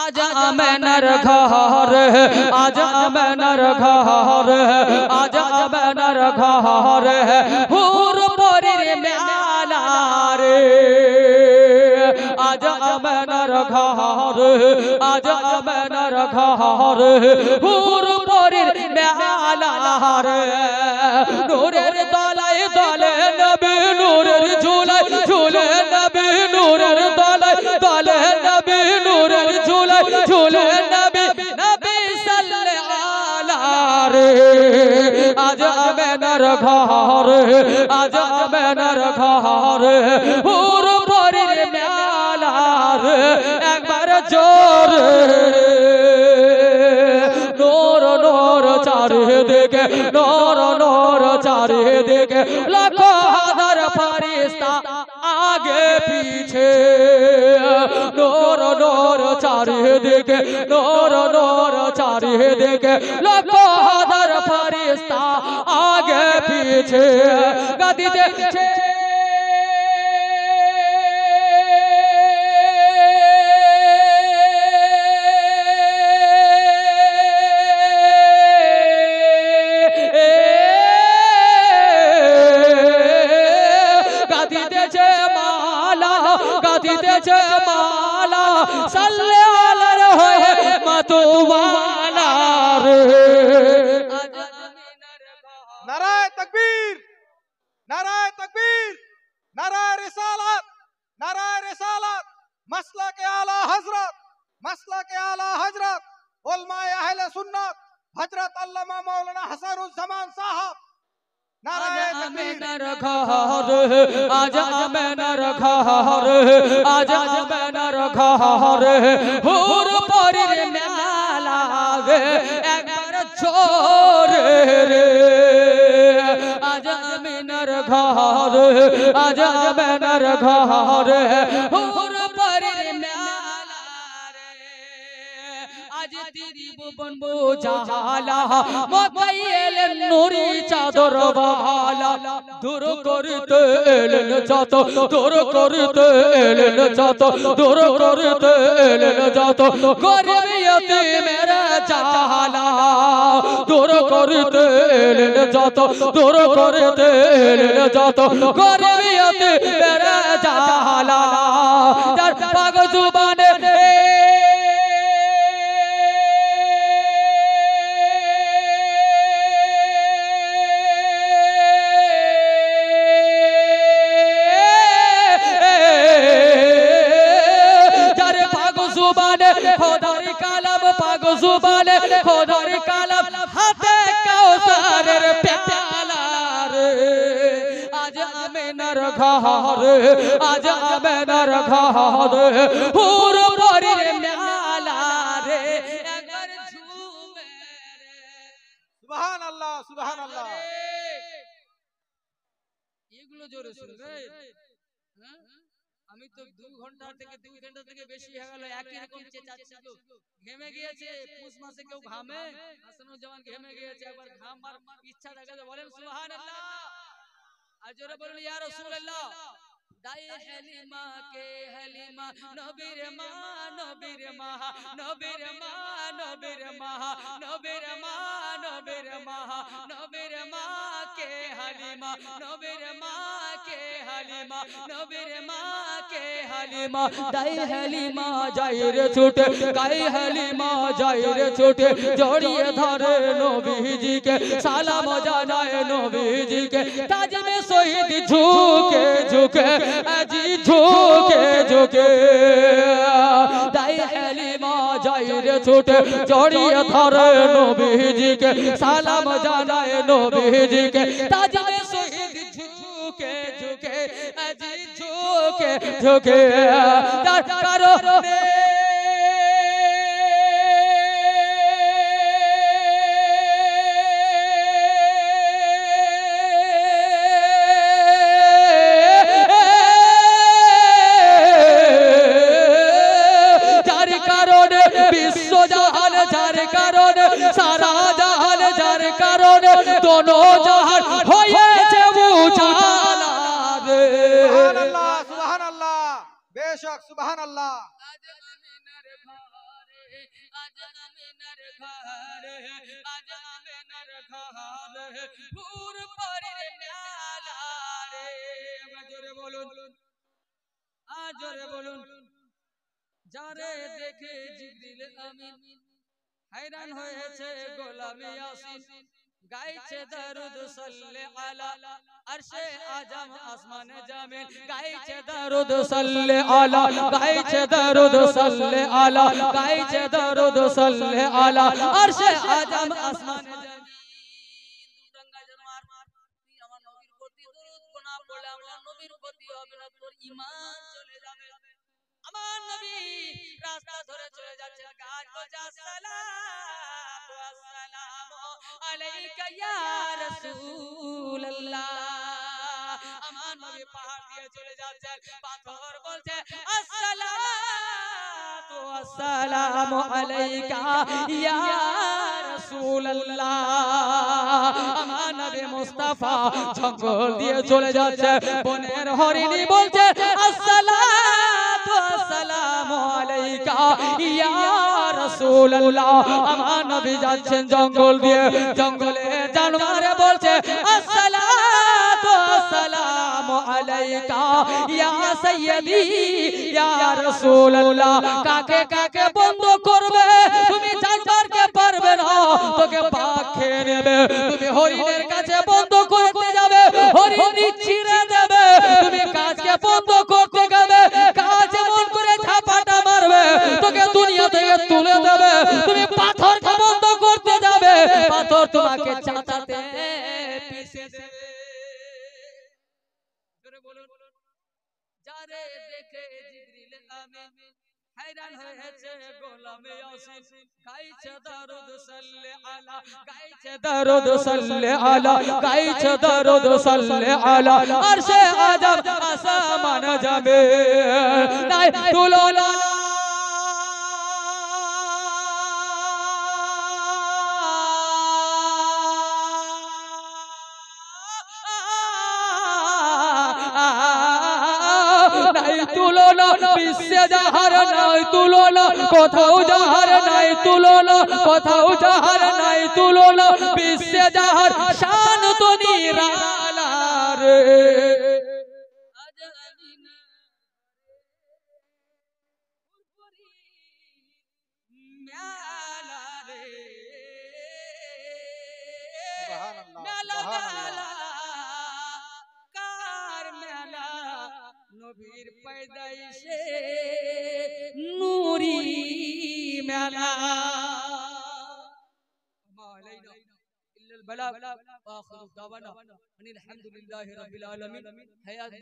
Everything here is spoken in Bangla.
आज आमनार घर आज आमनार घर आज आमनार घर हुर परेर मेला रे आज आमनार घर आज आमनार घर हुर परेर मेला रे नूरेर तलाय तले नबी नूरेर झूलाय झूले नबी नूरेर तलाय तले नबी नूरेर झूले नबी नबी सल्लल्लाहु अलैहि आज आमनार घर आज आमनार घर हुर परेर मेला रे एक बार जोर नूर नूर चारिदिके नूर नूर चारिदिके लाखों हजार फरिश्ता आगे पीछे नूर नूर चारिदिके नूर नूर चारिदिके लाखों हजार फरिश्ता आगे पीछे गदिते माला सल्ले अलैहि मतवाला रे नाराए तकबीर नाराए तकबीर नाराए रिसालत मसला के आला हजरत उलमाए अहले सुन्नत हजरत अल्लामा मौलाना हसनुज़्ज़मान साहब आमनार घर आज आमनार घर आज आमनार घर हुर परेर मेला रे एक बार जोर रे आज आमनार घर आज आमनार घर हुर परेर मेला रे आज तेरी भुवन बुझाला मकाइल नूरी चादर वाला दूर करते एलेन যত दूर करते एलेन যত दूर करते एलेन যত गरीबियत मेरा जाला दूर करते एलेन যত दूर करते एलेन যত गरीबियत मेरा जाला যার পাক जुबाने खोदार कालम पाक जुबाने खोदार कालम हाथे कौसरेर प्याला रे आज आमनार घर आज आमनार घर हुर परेर मेला रे एकबार झूमे रे सुभान अल्लाह এগুলো জোরে শুনবে আমি তো 2 ঘন্টা থেকে বেশি হয়ে গেল একই রকম চেঁচাচ্ছি তো ঘেমে গিয়েছে পুষ মাসে কেউ ঘামে হাসানুজ্জামান ঘেমে গিয়েছে একবার ঘামার ইচ্ছা দেখাতে বলেন সুবহানাল্লাহ আর জোরে বলুন ইয়া রাসূলুল্লাহ দাই হালিমা কে হালিমা নবীর মা নবীর মা নবীর মা নবীর মা নবীর মা নবীর মা নবীর মা কে হালিমা নবীর মা কে হালিমা নবীর মা কে হালিমা দাই হালিমা যায় রে ছুটে গাই হালিমা যায় রে ছুটে জড়িয়ে ধরে নবীজিকে সালাম জানায় নবীজিকে তাজমে শহীদ ঝুঁকে ঝুঁকে আজি ঝুঁকে ঝুঁকে দাই হালিমা যায় রে ছুটে জড়িয়ে ধরে নবীজিকে সালাম জানায় নবীজিকে তাজমে শহীদ ঝুঁকে ঝুঁকে আজি ঝুঁকে ঝুঁকে তার কারণে सारा जहान जार कारण दोनों जहान होयेछे उजाला रे सुभान अल्लाह बेशक सुभान अल्लाह আজ আমিনার ঘরে আজ আমিনার ঘরে ভোর পরের মেলা রে জোরে বলুন জোরে বলুন যারে দেখে জিবরিল আমিন हैरान হয়েছে গোলামে ইয়াসিন গাইছে দরুদ সাল্লি আলা আরশে আজম আসমানে জামিল গাইছে দরুদ সাল্লি আলা গাইছে দরুদ সাল্লি আলা গাইছে দরুদ সাল্লি আলা আরশে আজম আসমানে জামিল দুটাঙ্গা জামার তুই আমার নবীর প্রতি দরুদ না পড়লে আমার নবীর প্রতি হবে না তোর ঈমান চলে যাবে আমার নবী রাস্তা ধরে চলে যাচ্ছে গাছ বলছে আসসালাতু আসসালামু আলাইকা ইয়া রাসূলুল্লাহ আমার নবী পাহাড় দিয়ে চলে যাচ্ছে পাথর বলছে আসসালাতু আসসালামু আলাইকা ইয়া রাসূলুল্লাহ আমার নবী মুস্তাফা জঙ্গল দিয়ে চলে যাচ্ছে বনের হরিণী বলছে আসসালাতু আসসালামু আলাইকা ইয়া রাসূলুল্লাহ আমার নবী যাচ্ছেন জঙ্গল দিয়ে জঙ্গলে জানোয়ার বলছে আসসালাতু আসসালামু আলাইকা ইয়া সাইয়্যিদি ইয়া রাসূলুল্লাহ কাকে কাকে বন্ধ করবে তুমি জানবারকে পারবে না তোকে বাঘ খেয়ে নেবে তুমি হরিণের কাছে বন্ধ করতে যাবে হরিণ ছিঁড়ে দেবে তুমি কাজকে বন্ধ করতে গেলে কাজ এমন করে ঝাপাটা মারবে তোকে দুনিয়া থেকে তুলে দেবে তুমি পাথরকে বন্ধ করতে যাবে পাথর তোমাকে চাটাতে পিষে দেবে জোরে বলুন যারে দেখে জিবরিল আমিন हैरान হয়েছে গোলামে ইয়াসিন গাইছে দরুদ সাল্লি আলা গাইছে দরুদ সাল্লি আলা গাইছে দরুদ সাল্লি আলা আরশে আজম আসমান যাবে নাই তুলনা নাই তুলনা বিশ্বে যাহার নাই তুলনা কোথাও যাহার নাই তুলনা কোথাও যাহার নাই তুলনা বিশ্বে যাহার শান তো নিরালা রে আজ আমিনা মেলা রে মেলা মেলা কার মেলা নবীর পয়দাইশে নূরি মেলা মালাইনা ইল্লাল বালাগ ওয়া আখিরু দাওয়ানা আনিল হামদুলিল্লাহি রাব্বিল আলামিন হায়াত